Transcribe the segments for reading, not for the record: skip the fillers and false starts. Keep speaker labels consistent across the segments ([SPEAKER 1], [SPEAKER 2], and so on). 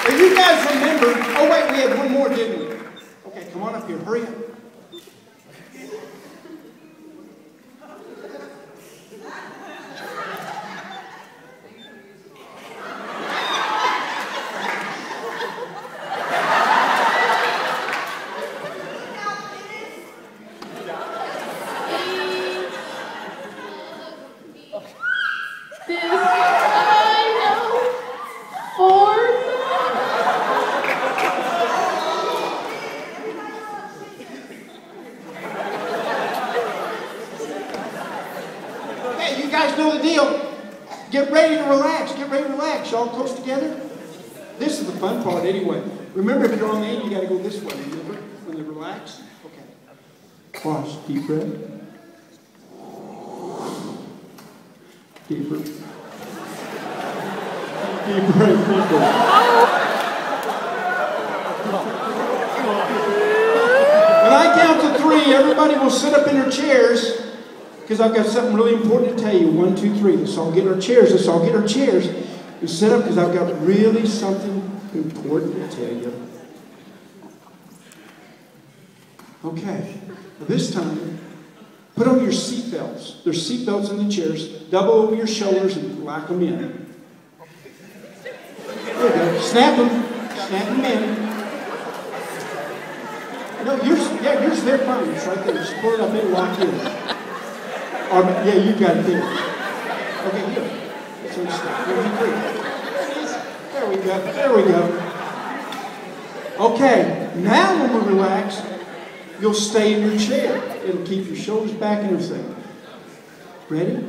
[SPEAKER 1] If you guys remember, oh wait, we had one more, didn't we? Okay, come on up here, hurry up. You guys know the deal. Get ready to relax. Get ready to relax. Y'all close together. This is the fun part anyway. Remember, if you're on the end, you got to go this way. Remember? When they relax. Okay. Watch. Deep breath. Deeper. Deep breath. Deeper. When I count to 3, everybody will sit up in their chairs. Because I've got something really important to tell you. 1, 2, 3. Let's all get our chairs. Let's all get our chairs. You sit up because I've got really something important to tell you. Okay. Now this time, put on your seatbelts. There's seatbelts in the chairs. Double over your shoulders and lock them in. There you go. Snap them. Snap them in. No, yours there fine. It's right there. Just pull it up and lock it in. Yeah, you got it there. Okay, here. So stop. 1, 2, 3. There we go. There we go. Okay, now when we relax, you'll stay in your chair. It'll keep your shoulders back and everything. Ready?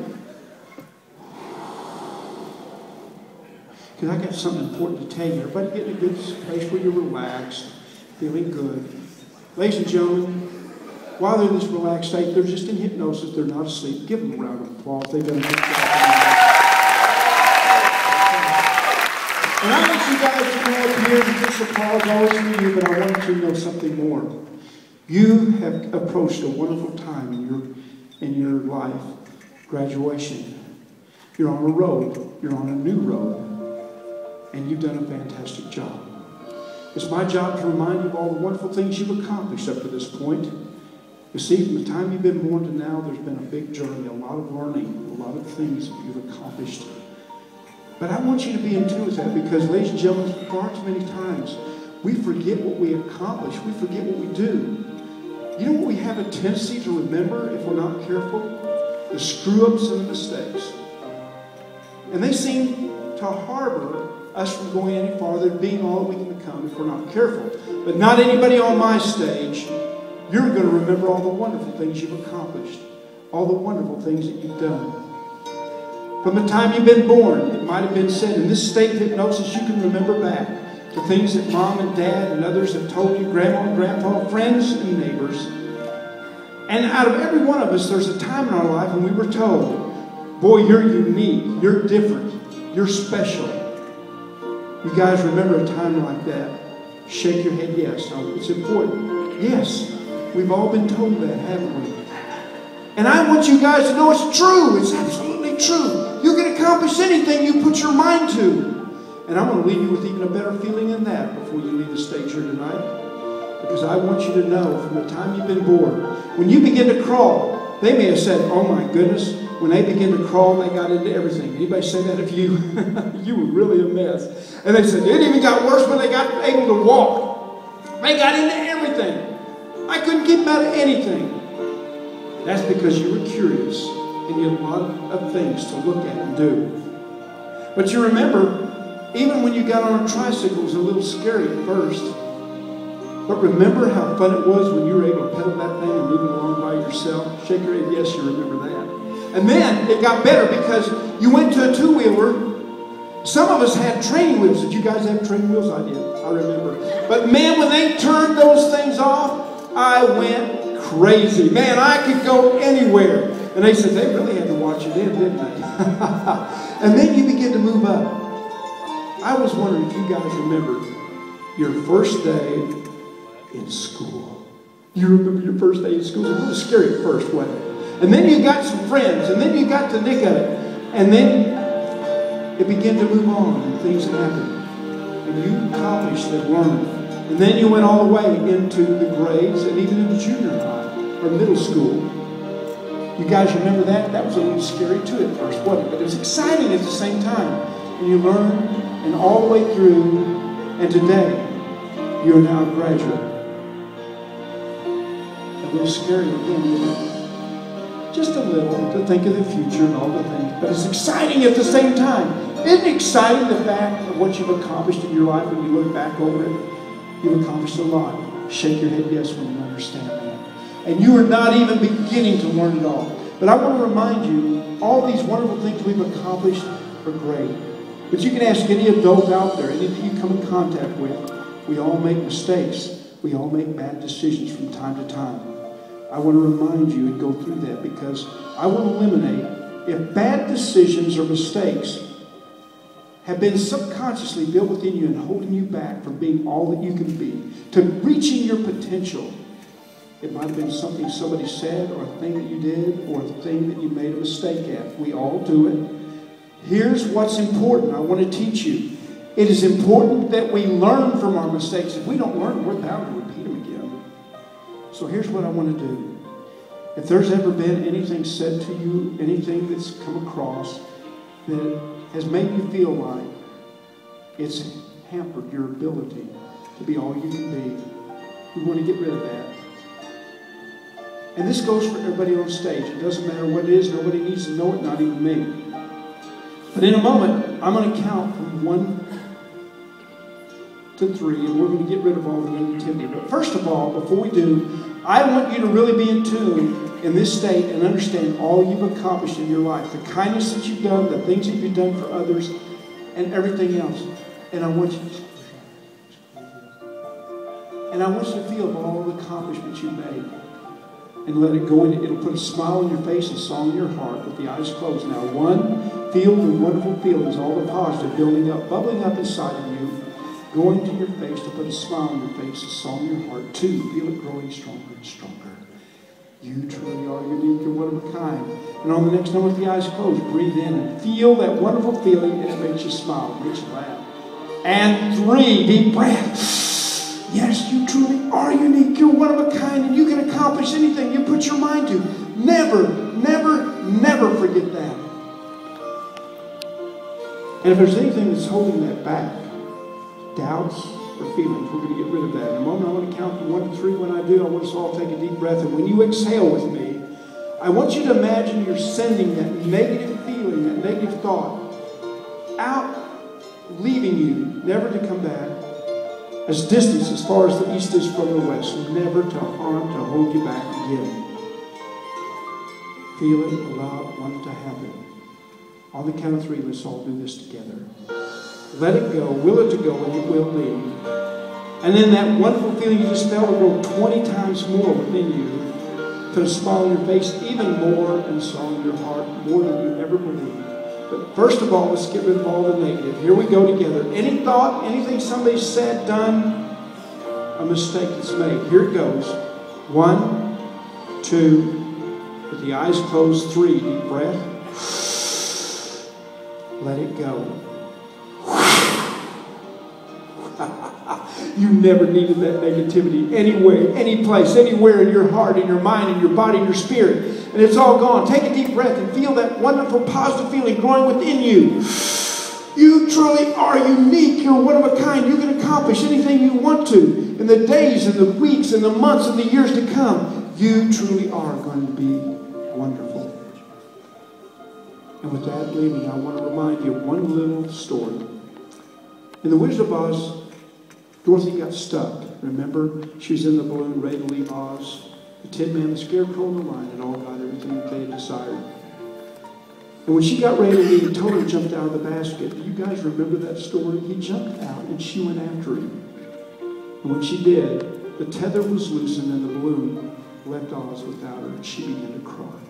[SPEAKER 1] Because I got something important to tell you. Everybody get in a good place where you're relaxed, feeling good. Ladies and gentlemen, while they're in this relaxed state, they're just in hypnosis. They're not asleep. Give them a round of applause. They've done a good job. And I want you guys to go up here, and this applause always for you, but I want you to know something more. You have approached a wonderful time in your life. Graduation. You're on a road. You're on a new road. And you've done a fantastic job. It's my job to remind you of all the wonderful things you've accomplished up to this point. You see, from the time you've been born to now, there's been a big journey, a lot of learning, a lot of things that you've accomplished. But I want you to be in tune with that because, ladies and gentlemen, far too many times, we forget what we accomplish. We forget what we do. You know what we have a tendency to remember if we're not careful? The screw-ups and the mistakes. And they seem to harbor us from going any farther, being all that we can become if we're not careful. But not anybody on my stage. You're going to remember all the wonderful things you've accomplished, all the wonderful things that you've done. From the time you've been born, it might have been said, in this state of hypnosis, you can remember back to things that Mom and Dad and others have told you, Grandma and Grandpa, friends and neighbors. And out of every one of us, there's a time in our life when we were told, boy, you're unique, you're different, you're special. You guys remember a time like that? Shake your head yes. It's important. Yes. We've all been told that, haven't we? And I want you guys to know it's true. It's absolutely true. You can accomplish anything you put your mind to. And I'm going to leave you with even a better feeling than that before you leave the stage here tonight. Because I want you to know from the time you've been born, when you begin to crawl, they may have said, oh my goodness, when they begin to crawl, they got into everything. Anybody say that of you? You were really a mess. And they said, it even got worse when they got able to walk. They got into everything. I couldn't keep them out of anything. That's because you were curious and you had a lot of things to look at and do. But you remember, even when you got on a tricycle, it was a little scary at first. But remember how fun it was when you were able to pedal that thing and move it along by yourself? Shake your head, yes, you remember that. And then it got better because you went to a two-wheeler. Some of us had training wheels. Did you guys have training wheels? I did. I remember. But man, when they turned those things off, I went crazy. Man, I could go anywhere. And they said they really had to watch it in, didn't they? And then you begin to move up. I was wondering if you guys remember your first day in school. You remember your first day in school? It was a little scary at first, wasn't it? And then you got some friends, and then you got the nick of it. And then it began to move on, and things happened. and you accomplished and learned. And then you went all the way into the grades and even into junior high or middle school. You guys remember that? That was a little scary too at first, wasn't it? But it was exciting at the same time. And you learned, and all the way through, and today, you're now a graduate. A little scary again, isn't it? Just a little, to think of the future and all the things. But it's exciting at the same time. Isn't it exciting, the fact of what you've accomplished in your life when you look back over it? You've accomplished a lot. Shake your head yes when you understand that. And you are not even beginning to learn it all. But I want to remind you, all these wonderful things we've accomplished are great. But you can ask any adult out there, any that you come in contact with, we all make mistakes. We all make bad decisions from time to time. I want to remind you and go through that because I want to eliminate, if bad decisions or mistakes have been subconsciously built within you and holding you back from being all that you can be, to reaching your potential. It might have been something somebody said or a thing that you did or a thing that you made a mistake at. We all do it. Here's what's important. I want to teach you. It is important that we learn from our mistakes. If we don't learn, we're bound to repeat them again. So here's what I want to do. If there's ever been anything said to you, anything that's come across that has made you feel like it's hampered your ability to be all you can be, we want to get rid of that. And this goes for everybody on stage. It doesn't matter what it is. Nobody needs to know it, not even me. But in a moment, I'm going to count from 1 to 3, and we're going to get rid of all the negativity. But first of all, before we do, I want you to really be in tune in this state and understand all you've accomplished in your life. The kindness that you've done, the things that you've done for others, and everything else. And I want you to feel all the accomplishments you've made. And let it go in. It'll put a smile on your face and a song in your heart with the eyes closed. Now, 1, feel the wonderful feelings, all the positive building up, bubbling up inside of you, going to your face to put a smile on your face, a song in your heart. 2, feel it growing stronger and stronger. You truly are unique and one of a kind. And on the next number with the eyes closed, breathe in and feel that wonderful feeling, and it makes you smile, it makes you laugh. And 3, deep breath. Yes, you truly are unique. You're one of a kind, and you can accomplish anything you put your mind to. Never, never, never forget that. And if there's anything that's holding that back, doubts or feelings, we're going to get rid of that. In a moment, I want to count from 1 to 3. When I do, I want us all to take a deep breath. And when you exhale with me, I want you to imagine you're sending that negative feeling, that negative thought, out, leaving you, never to come back. As distance as far as the east is from the west, never to harm, to hold you back again. Feel it, allow it, want it to happen. On the count of 3, let's all do this together. Let it go, will it to go, and it will leave. And then that wonderful feeling you just felt will grow 20 times more within you. Put a smile on your face, even more, and a song in your heart, more than you ever believed. But first of all, let's get rid of all the negative. Here we go together. Any thought, anything somebody said, done, a mistake that's made. Here it goes. 1, 2, with the eyes closed. 3, deep breath. Let it go. You never needed that negativity anywhere, any place, anywhere in your heart, in your mind, in your body, in your spirit. And it's all gone. Take a deep breath and feel that wonderful positive feeling growing within you. You truly are unique. You're one of a kind. You can accomplish anything you want to in the days and the weeks and the months and the years to come. You truly are going to be wonderful. And with that leaving, I want to remind you of one little story. In The Wizard of Oz, Dorothy got stuck. Remember, she was in the balloon ready to leave Oz. The Tin Man, the Scarecrow, and the Lion had all got everything that they had desired. And when she got ready to leave, Toto jumped out of the basket. You guys remember that story? He jumped out and she went after him. And when she did, the tether was loosened and the balloon left Oz without her, and she began to cry.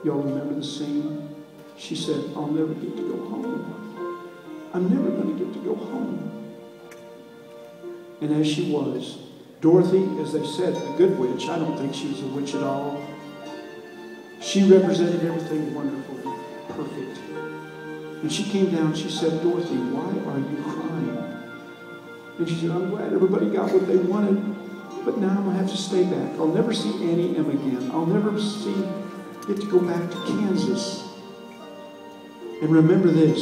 [SPEAKER 1] Y'all remember the scene? She said, I'll never get to go home. I'm never going to get to go home. And as she was, Dorothy, as they said, the good witch, I don't think she was a witch at all. She represented everything wonderful, perfect. And she came down, she said, Dorothy, why are you crying? And she said, I'm glad everybody got what they wanted, but now I'm going to have to stay back. I'll never see Annie M again. I'll never get to go back to Kansas. And remember this.